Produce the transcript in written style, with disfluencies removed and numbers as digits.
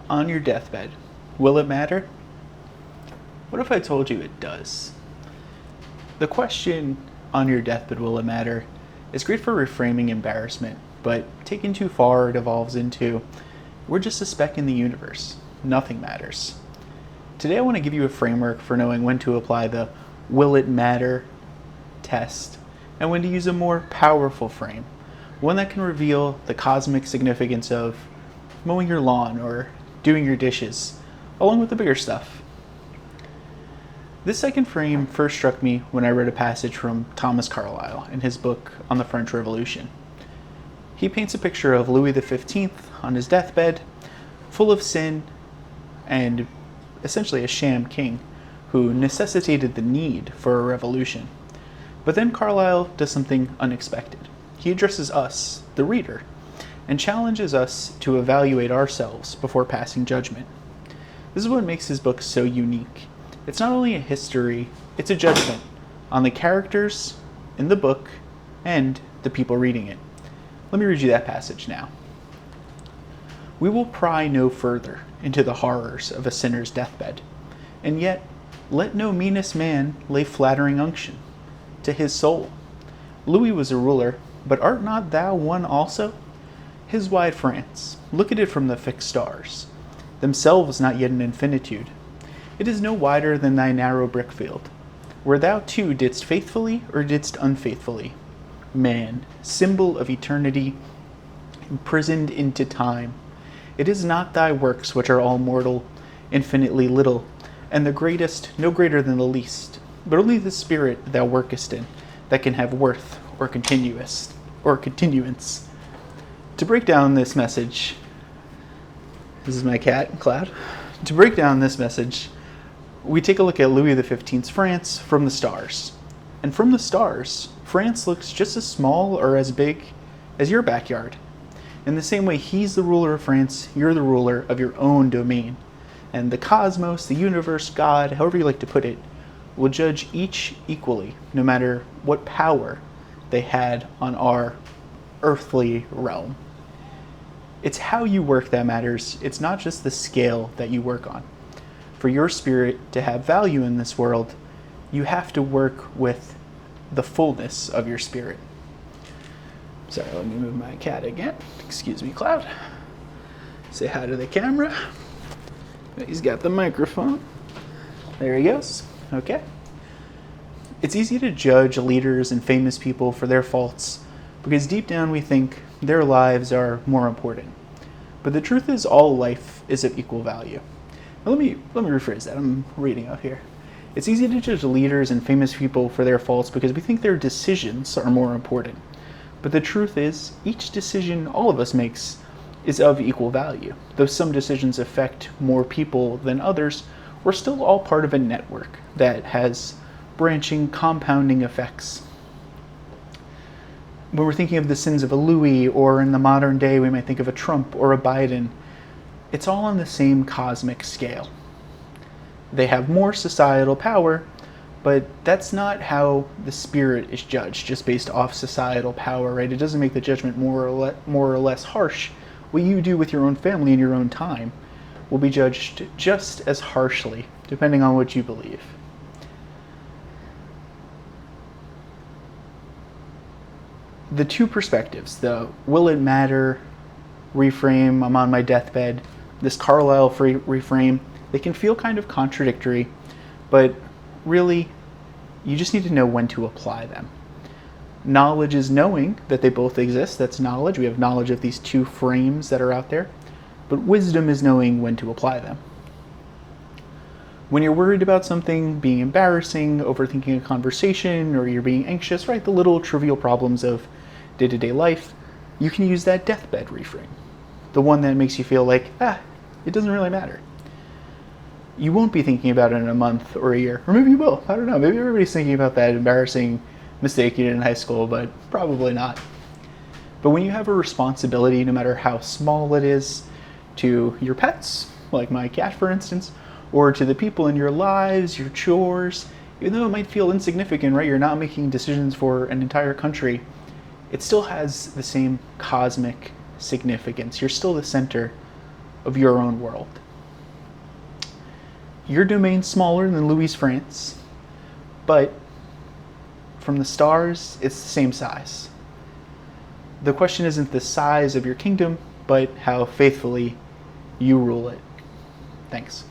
on your deathbed, will it matter? What if I told you it does? The question, on your deathbed, will it matter, is great for reframing embarrassment, but taken too far, it evolves into, we're just a speck in the universe. Nothing matters. Today I want to give you a framework for knowing when to apply the will it matter test and when to use a more powerful frame, one that can reveal the cosmic significance of mowing your lawn or doing your dishes, along with the bigger stuff. This second frame first struck me when I read a passage from Thomas Carlyle in his book on the French Revolution. He paints a picture of Louis XV on his deathbed, full of sin and essentially a sham king who necessitated the need for a revolution. But then Carlyle does something unexpected. He addresses us, the reader, and challenges us to evaluate ourselves before passing judgment. This is what makes his book so unique. It's not only a history, it's a judgment on the characters in the book and the people reading it. Let me read you that passage now. We will pry no further into the horrors of a sinner's deathbed, and yet let no meanest man lay flattering unction to his soul. Louis was a ruler, but art not thou one also? His wide France, look at it from the fixed stars, themselves not yet in infinitude. It is no wider than thy narrow brickfield, where thou too didst faithfully or didst unfaithfully. Man, symbol of eternity, imprisoned into time. It is not thy works which are all mortal, infinitely little, and the greatest no greater than the least, but only the spirit thou workest in that can have worth or continuance. To break down this message, this is my cat, Cloud. To break down this message, we take a look at Louis XV's France from the stars. And from the stars, France looks just as small or as big as your backyard. In the same way he's the ruler of France, you're the ruler of your own domain. And the cosmos, the universe, God, however you like to put it, will judge each equally, no matter what power they had on our earthly realm. It's how you work that matters. It's not just the scale that you work on. For your spirit to have value in this world, you have to work with the fullness of your spirit. Sorry, let me move my cat again. Excuse me, Cloud. Say hi to the camera. He's got the microphone. There he goes. Okay. It's easy to judge leaders and famous people for their faults because deep down we think their lives are more important. But the truth is all life is of equal value. Now let me rephrase that. I'm reading up here. It's easy to judge leaders and famous people for their faults because we think their decisions are more important. But the truth is, each decision all of us makes is of equal value. Though some decisions affect more people than others, we're still all part of a network that has branching, compounding effects. When we're thinking of the sins of a Louis, or in the modern day we might think of a Trump or a Biden, it's all on the same cosmic scale. They have more societal power, but that's not how the spirit is judged, just based off societal power, right? It doesn't make the judgment more or less harsh. What you do with your own family in your own time will be judged just as harshly, depending on what you believe. The two perspectives, the will it matter reframe, I'm on my deathbed, this Carlyle reframe, they can feel kind of contradictory, but really, you just need to know when to apply them. Knowledge is knowing that they both exist. That's knowledge. We have knowledge of these two frames that are out there. But wisdom is knowing when to apply them. When you're worried about something being embarrassing, overthinking a conversation, or you're being anxious, right, the little trivial problems of day-to-day life, you can use that deathbed reframe. The one that makes you feel like, it doesn't really matter. You won't be thinking about it in a month or a year. Or maybe you will. I don't know. Maybe everybody's thinking about that embarrassing mistake you did in high school, but probably not. But when you have a responsibility, no matter how small it is, to your pets, like my cat for instance, or to the people in your lives, your chores, even though it might feel insignificant, right? You're not making decisions for an entire country. It still has the same cosmic significance. You're still the center of your own world. Your domain's smaller than Louis' France, but from the stars, it's the same size. The question isn't the size of your kingdom, but how faithfully you rule it. Thanks.